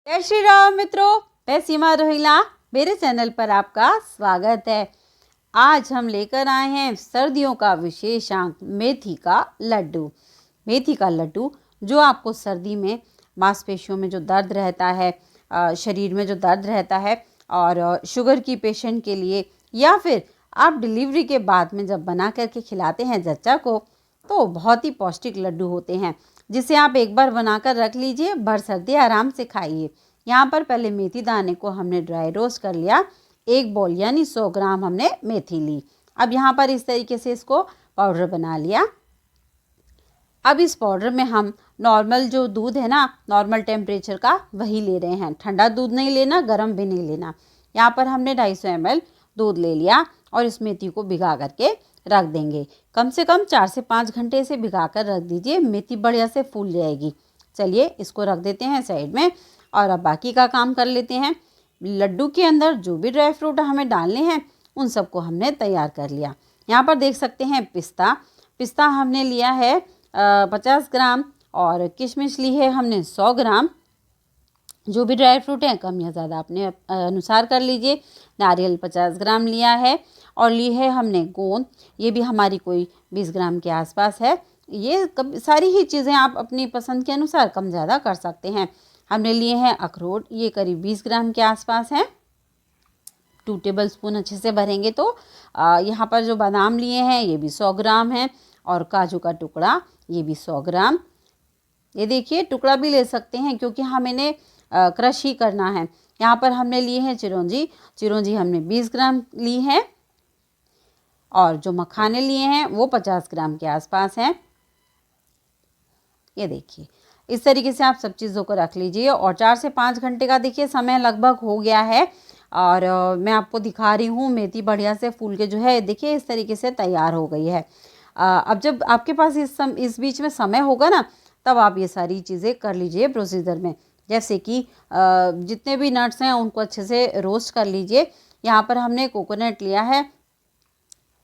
जय श्री राम मित्रों, मैं सीमा रोहिला, मेरे चैनल पर आपका स्वागत है। आज हम लेकर आए हैं सर्दियों का विशेषांक मेथी का लड्डू। मेथी का लड्डू जो आपको सर्दी में मांसपेशियों में जो दर्द रहता है, शरीर में जो दर्द रहता है और शुगर की पेशेंट के लिए, या फिर आप डिलीवरी के बाद में जब बना करके खिलाते हैं जच्चा को, तो बहुत ही पौष्टिक लड्डू होते हैं, जिसे आप एक बार बनाकर रख लीजिए, भर सर्दी आराम से खाइए। यहाँ पर पहले मेथी दाने को हमने ड्राई रोस्ट कर लिया, 1 बॉल यानी 100 ग्राम हमने मेथी ली। अब यहाँ पर इस तरीके से इसको पाउडर बना लिया। अब इस पाउडर में हम नॉर्मल जो दूध है ना, नॉर्मल टेम्परेचर का, वही ले रहे हैं। ठंडा दूध नहीं लेना, गर्म भी नहीं लेना। यहाँ पर हमने 250 ml दूध ले लिया और इस मेथी को भिगा करके रख देंगे। कम से कम 4 से 5 घंटे से भिगा कर रख दीजिए, मेथी बढ़िया से फूल जाएगी। चलिए इसको रख देते हैं साइड में और अब बाकी का काम कर लेते हैं। लड्डू के अंदर जो भी ड्राई फ्रूट हमें डालने हैं उन सबको हमने तैयार कर लिया। यहाँ पर देख सकते हैं पिस्ता हमने लिया है 50 ग्राम और किशमिश ली है हमने 100 ग्राम। जो भी ड्राई फ्रूट हैं कम या ज़्यादा अपने अनुसार कर लीजिए। नारियल 50 ग्राम लिया है और ली है हमने गोंद, ये भी हमारी कोई 20 ग्राम के आसपास है। ये सारी ही चीज़ें आप अपनी पसंद के अनुसार कम ज़्यादा कर सकते हैं। हमने लिए हैं अखरोट, ये करीब 20 ग्राम के आसपास हैं। 2 टेबल स्पून अच्छे से भरेंगे तो यहाँ पर जो बादाम लिए हैं ये भी 100 ग्राम हैं और काजू का टुकड़ा ये भी 100 ग्राम। ये देखिए टुकड़ा भी ले सकते हैं क्योंकि हम इन्हें क्रश ही करना है। यहाँ पर हमने लिए हैं चिरौंजी हमने 20 ग्राम ली है और जो मखाने लिए हैं वो 50 ग्राम के आसपास हैं। ये देखिए इस तरीके से आप सब चीज़ों को रख लीजिए और 4 से 5 घंटे का देखिए समय लगभग हो गया है और मैं आपको दिखा रही हूँ मेथी बढ़िया से फूल के जो है देखिए इस तरीके से तैयार हो गई है। अब जब आपके पास इस बीच में समय होगा ना, तब आप ये सारी चीज़ें कर लीजिए प्रोसीजर में। जैसे कि जितने भी नट्स हैं उनको अच्छे से रोस्ट कर लीजिए। यहाँ पर हमने कोकोनट लिया है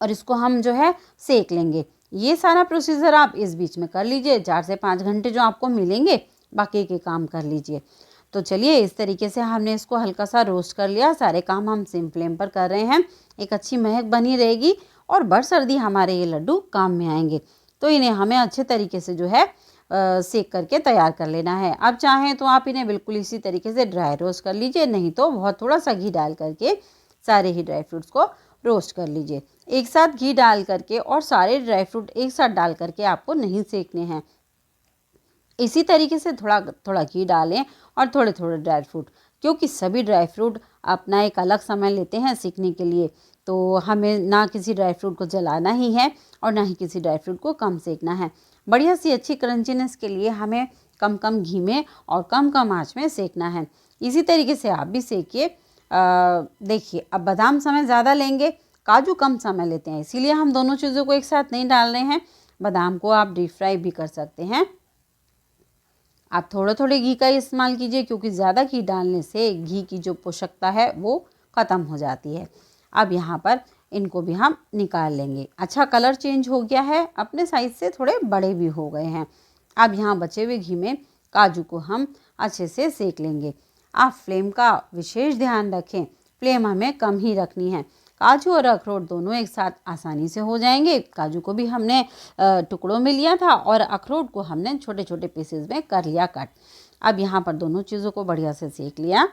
और इसको हम जो है सेक लेंगे। ये सारा प्रोसीजर आप इस बीच में कर लीजिए। 4 से 5 घंटे जो आपको मिलेंगे बाकी के काम कर लीजिए। तो चलिए इस तरीके से हमने इसको हल्का सा रोस्ट कर लिया। सारे काम हम सिम फ्लेम पर कर रहे हैं, एक अच्छी महक बनी रहेगी और भर सर्दी हमारे ये लड्डू काम में आएंगे। तो इन्हें हमें अच्छे तरीके से जो है सेक करके तैयार कर लेना है। अब चाहें तो आप इन्हें बिल्कुल इसी तरीके से ड्राई रोस्ट कर लीजिए, नहीं तो बहुत थोड़ा सा घी डाल करके सारे ही ड्राई फ्रूट्स को रोस्ट कर लीजिए। एक साथ घी डाल करके और सारे ड्राई फ्रूट एक साथ डाल करके आपको नहीं सेकने हैं। इसी तरीके से थोड़ा थोड़ा घी डालें और थोड़े थोड़े ड्राई फ्रूट, क्योंकि सभी ड्राई फ्रूट अपना एक अलग समय लेते हैं सीखने के लिए। तो हमें ना किसी ड्राई फ्रूट को जलाना ही है और ना ही किसी ड्राई फ्रूट को कम सेकना है। बढ़िया सी अच्छी क्रंचीनेस के लिए हमें कम कम घी में और कम कम आंच में सेकना है। इसी तरीके से आप भी सेकिए। देखिए अब बादाम समय ज़्यादा लेंगे, काजू कम समय लेते हैं, इसीलिए हम दोनों चीज़ों को एक साथ नहीं डाल रहे हैं। बादाम को आप डीप फ्राई भी कर सकते हैं। आप थोड़े थोड़े घी का इस्तेमाल कीजिए क्योंकि ज़्यादा घी डालने से घी की जो पोषकता है वो ख़त्म हो जाती है। अब यहाँ पर इनको भी हम निकाल लेंगे। अच्छा कलर चेंज हो गया है, अपने साइज से थोड़े बड़े भी हो गए हैं। अब यहाँ बचे हुए घी में काजू को हम अच्छे से सेक लेंगे। आप फ्लेम का विशेष ध्यान रखें, फ्लेम हमें कम ही रखनी है। काजू और अखरोट दोनों एक साथ आसानी से हो जाएंगे। काजू को भी हमने टुकड़ों में लिया था और अखरोट को हमने छोटे छोटे पीसेस में कर लिया कट। अब यहाँ पर दोनों चीज़ों को बढ़िया से सेक लिया।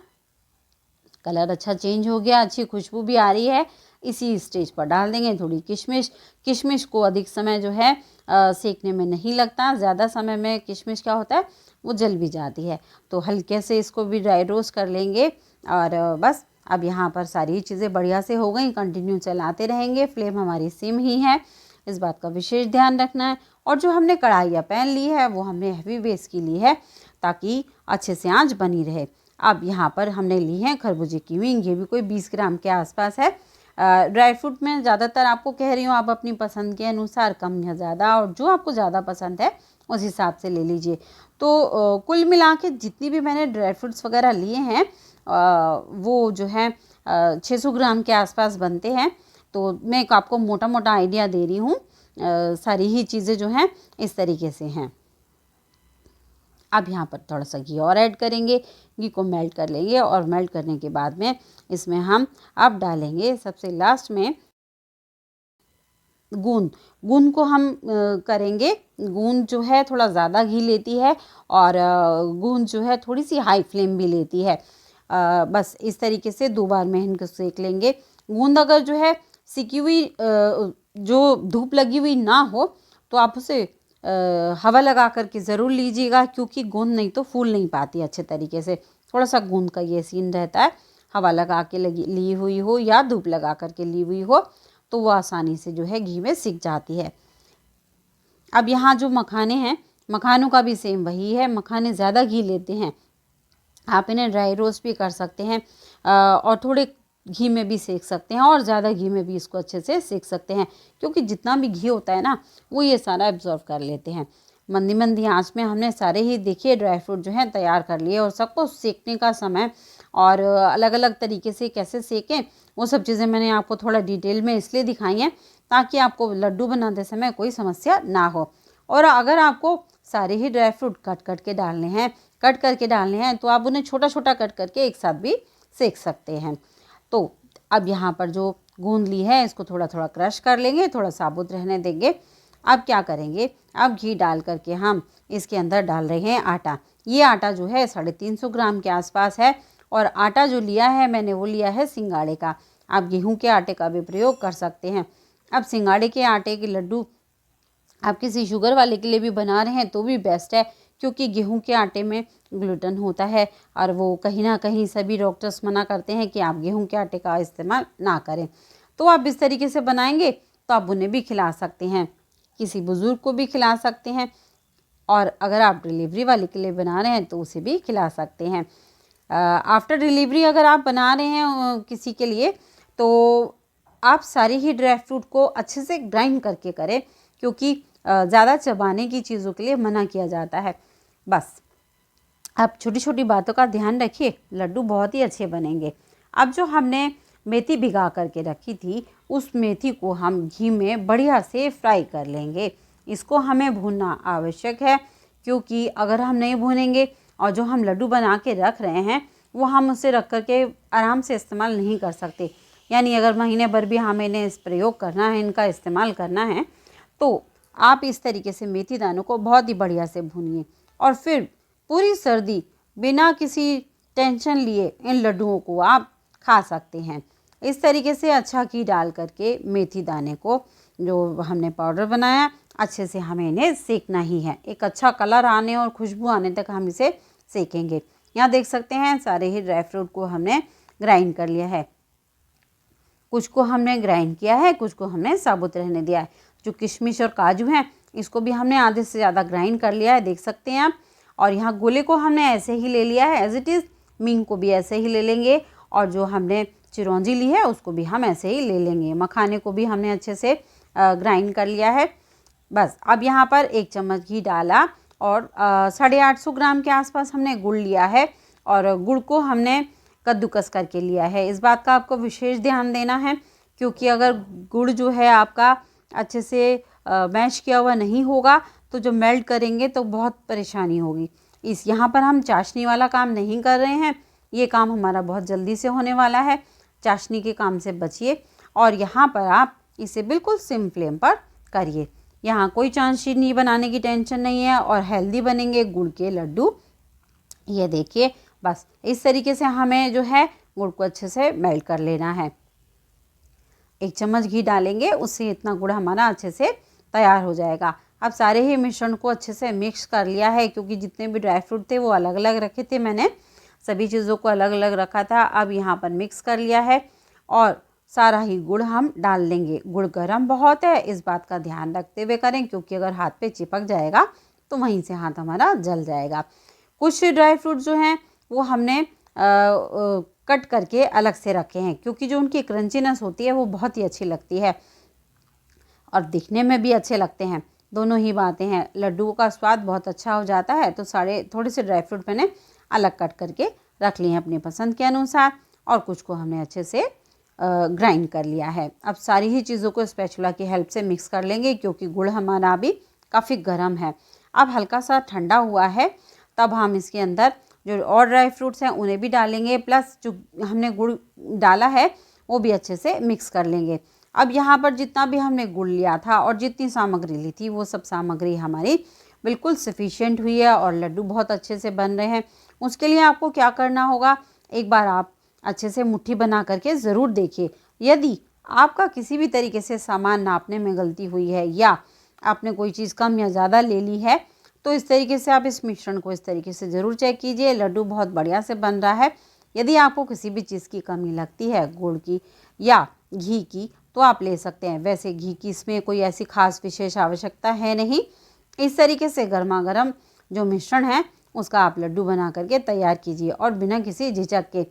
कलर अच्छा चेंज हो गया, अच्छी खुशबू भी आ रही है। इसी स्टेज पर डाल देंगे थोड़ी किशमिश को अधिक समय जो है सेकने में नहीं लगता। ज़्यादा समय में किशमिश क्या होता है वो जल भी जाती है। तो हल्के से इसको भी ड्राई रोस्ट कर लेंगे और बस अब यहाँ पर सारी चीज़ें बढ़िया से हो गई। कंटिन्यू चलाते रहेंगे, फ्लेम हमारी सिम ही है, इस बात का विशेष ध्यान रखना है। और जो हमने कढ़ाई या पैन ली है वो हमने हैवी बेस की ली है ताकि अच्छे से आंच बनी रहे। अब यहाँ पर हमने ली है खरबूजे की विंग, ये भी कोई 20 ग्राम के आसपास है। ड्राई फ्रूट में ज़्यादातर आपको कह रही हूँ आप अपनी पसंद के अनुसार कम या ज़्यादा, और जो आपको ज़्यादा पसंद है उस हिसाब से ले लीजिए। तो कुल मिला के जितनी भी मैंने ड्राई फ्रूट्स वगैरह लिए हैं वो जो है 600 ग्राम के आसपास बनते हैं। तो मैं आपको मोटा मोटा आइडिया दे रही हूँ। सारी ही चीज़ें जो हैं इस तरीके से हैं। अब यहाँ पर थोड़ा सा घी और ऐड करेंगे, घी को मेल्ट कर लेंगे और मेल्ट करने के बाद में इसमें हम अब डालेंगे सबसे लास्ट में गूंद। गूंद को हम करेंगे, गूंद जो है थोड़ा ज़्यादा घी लेती है और गूंद जो है थोड़ी सी हाई फ्लेम भी लेती है। बस इस तरीके से 2 बार में इनको सेक लेंगे। गूंद अगर जो है सिकी हुई जो धूप लगी हुई ना हो तो आप उसे हवा लगा करके ज़रूर लीजिएगा, क्योंकि गूंद नहीं तो फूल नहीं पाती अच्छे तरीके से। थोड़ा सा गूंद का ये सीन रहता है, हवा लगा के ली हुई हो या धूप लगा करके ली हुई हो तो वो आसानी से जो है घी में सिक जाती है। अब यहाँ जो मखाने हैं, मखानों का भी सेम वही है। मखाने ज़्यादा घी लेते हैं, आप इन्हें ड्राई रोस्ट भी कर सकते हैं और थोड़े घी में भी सेक सकते हैं और ज़्यादा घी में भी इसको अच्छे से सेक सकते हैं, क्योंकि जितना भी घी होता है ना वो ये सारा एब्जॉर्व कर लेते हैं। मंदी मंदी आंच में हमने सारे ही देखिए ड्राई फ्रूट जो है तैयार कर लिए और सबको सेकने का समय और अलग अलग तरीके से कैसे सेकें वो सब चीज़ें मैंने आपको थोड़ा डिटेल में इसलिए दिखाई हैं ताकि आपको लड्डू बनाते समय कोई समस्या ना हो। और अगर आपको सारे ही ड्राई फ्रूट कट करके डालने हैं तो आप उन्हें छोटा छोटा कट करके एक साथ भी सेक सकते हैं। तो अब यहाँ पर जो गूंद ली है इसको थोड़ा थोड़ा क्रश कर लेंगे, थोड़ा साबुत रहने देंगे। अब क्या करेंगे, अब घी डाल करके हम इसके अंदर डाल रहे हैं आटा। ये आटा जो है 350 ग्राम के आसपास है और आटा जो लिया है मैंने वो लिया है सिंगाड़े का। आप गेहूं के आटे का भी प्रयोग कर सकते हैं। अब सिंगाड़े के आटे के लड्डू आप किसी शुगर वाले के लिए भी बना रहे हैं तो भी बेस्ट है, क्योंकि गेहूं के आटे में ग्लूटेन होता है और वो कहीं ना कहीं सभी डॉक्टर्स मना करते हैं कि आप गेहूं के आटे का इस्तेमाल ना करें। तो आप इस तरीके से बनाएंगे तो आप उन्हें भी खिला सकते हैं, किसी बुज़ुर्ग को भी खिला सकते हैं और अगर आप डिलीवरी वाले के लिए बना रहे हैं तो उसे भी खिला सकते हैं। आफ्टर डिलीवरी अगर आप बना रहे हैं किसी के लिए तो आप सारे ही ड्राई फ्रूट को अच्छे से ग्राइंड करके करें, क्योंकि ज़्यादा चबाने की चीज़ों के लिए मना किया जाता है। बस आप छोटी छोटी बातों का ध्यान रखिए, लड्डू बहुत ही अच्छे बनेंगे। अब जो हमने मेथी भिगा करके रखी थी उस मेथी को हम घी में बढ़िया से फ्राई कर लेंगे। इसको हमें भूनना आवश्यक है, क्योंकि अगर हम नहीं भूनेंगे और जो हम लड्डू बना के रख रहे हैं वो हम उसे रख करके आराम से इस्तेमाल नहीं कर सकते। यानी अगर महीने भर भी हमें इन्हें इस प्रयोग करना है, इनका इस्तेमाल करना है, तो आप इस तरीके से मेथी दानों को बहुत ही बढ़िया से भूनिए और फिर पूरी सर्दी बिना किसी टेंशन लिए इन लड्डुओं को आप खा सकते हैं। इस तरीके से अच्छा घी डाल करके मेथी दाने को जो हमने पाउडर बनाया अच्छे से हमें इन्हें सेकना ही है। एक अच्छा कलर आने और खुशबू आने तक हम इसे सेकेंगे। यहाँ देख सकते हैं सारे ही ड्राई फ्रूट को हमने ग्राइंड कर लिया है, कुछ को हमने ग्राइंड किया है, कुछ को हमने साबुत रहने दिया है। जो किशमिश और काजू हैं इसको भी हमने आधे से ज़्यादा ग्राइंड कर लिया है, देख सकते हैं आप। और यहाँ गोले को हमने ऐसे ही ले लिया है एज इट इज़, मींग को भी ऐसे ही ले लेंगे और जो हमने चिरौंजी ली है उसको भी हम ऐसे ही ले लेंगे। मखाने को भी हमने अच्छे से ग्राइंड कर लिया है। बस अब यहाँ पर 1 चम्मच घी डाला और 850 ग्राम के आसपास हमने गुड़ लिया है और गुड़ को हमने कद्दूकस करके लिया है। इस बात का आपको विशेष ध्यान देना है, क्योंकि अगर गुड़ जो है आपका अच्छे से मैश किया हुआ नहीं होगा तो जो मेल्ट करेंगे तो बहुत परेशानी होगी। इस यहाँ पर हम चाशनी वाला काम नहीं कर रहे हैं, ये काम हमारा बहुत जल्दी से होने वाला है। चाशनी के काम से बचिए और यहाँ पर आप इसे बिल्कुल सिम फ्लेम पर करिए। यहाँ कोई चाशनी बनाने की टेंशन नहीं है और हेल्दी बनेंगे गुड़ के लड्डू। ये देखिए, बस इस तरीके से हमें जो है गुड़ को अच्छे से मेल्ट कर लेना है। 1 चम्मच घी डालेंगे, उससे इतना गुड़ हमारा अच्छे से तैयार हो जाएगा। अब सारे ही मिश्रण को अच्छे से मिक्स कर लिया है, क्योंकि जितने भी ड्राई फ्रूट थे वो अलग अलग रखे थे, मैंने सभी चीज़ों को अलग अलग रखा था। अब यहाँ पर मिक्स कर लिया है और सारा ही गुड़ हम डाल देंगे। गुड़ गर्म बहुत है, इस बात का ध्यान रखते हुए करें, क्योंकि अगर हाथ पे चिपक जाएगा तो वहीं से हाथ हमारा जल जाएगा। कुछ ड्राई फ्रूट जो हैं वो हमने कट करके अलग से रखे हैं, क्योंकि जो उनकी क्रंचीनेस होती है वो बहुत ही अच्छी लगती है और दिखने में भी अच्छे लगते हैं। दोनों ही बातें हैं, लड्डुओं का स्वाद बहुत अच्छा हो जाता है। तो थोड़े से ड्राई फ्रूट मैंने अलग कट करके रख लिए हैं अपनी पसंद के अनुसार और कुछ को हमने अच्छे से ग्राइंड कर लिया है। अब सारी ही चीज़ों को स्पैचुला की हेल्प से मिक्स कर लेंगे, क्योंकि गुड़ हमारा अभी काफ़ी गर्म है। अब हल्का सा ठंडा हुआ है तब हम इसके अंदर जो और ड्राई फ्रूट्स हैं उन्हें भी डालेंगे, प्लस जो हमने गुड़ डाला है वो भी अच्छे से मिक्स कर लेंगे। अब यहाँ पर जितना भी हमने गुड़ लिया था और जितनी सामग्री ली थी वो सब सामग्री हमारी बिल्कुल सफिशिएंट हुई है और लड्डू बहुत अच्छे से बन रहे हैं। उसके लिए आपको क्या करना होगा, एक बार आप अच्छे से मुट्ठी बना करके ज़रूर देखिए। यदि आपका किसी भी तरीके से सामान नापने में गलती हुई है या आपने कोई चीज़ कम या ज़्यादा ले ली है, तो इस तरीके से आप इस मिश्रण को इस तरीके से ज़रूर चेक कीजिए। लड्डू बहुत बढ़िया से बन रहा है। यदि आपको किसी भी चीज़ की कमी लगती है, गुड़ की या घी की, तो आप ले सकते हैं। वैसे घी की इसमें कोई ऐसी खास विशेष आवश्यकता है नहीं। इस तरीके से गर्मा गर्म जो मिश्रण है उसका आप लड्डू बना करके तैयार कीजिए और बिना किसी झिझक के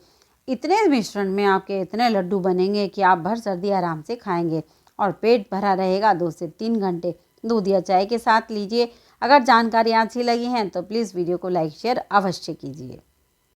इतने मिश्रण में आपके इतने लड्डू बनेंगे कि आप भर सर्दी आराम से खाएंगे और पेट भरा रहेगा। 2 से 3 घंटे दूध या चाय के साथ लीजिए। अगर जानकारी अच्छी लगी है तो प्लीज़ वीडियो को लाइक शेयर अवश्य कीजिए।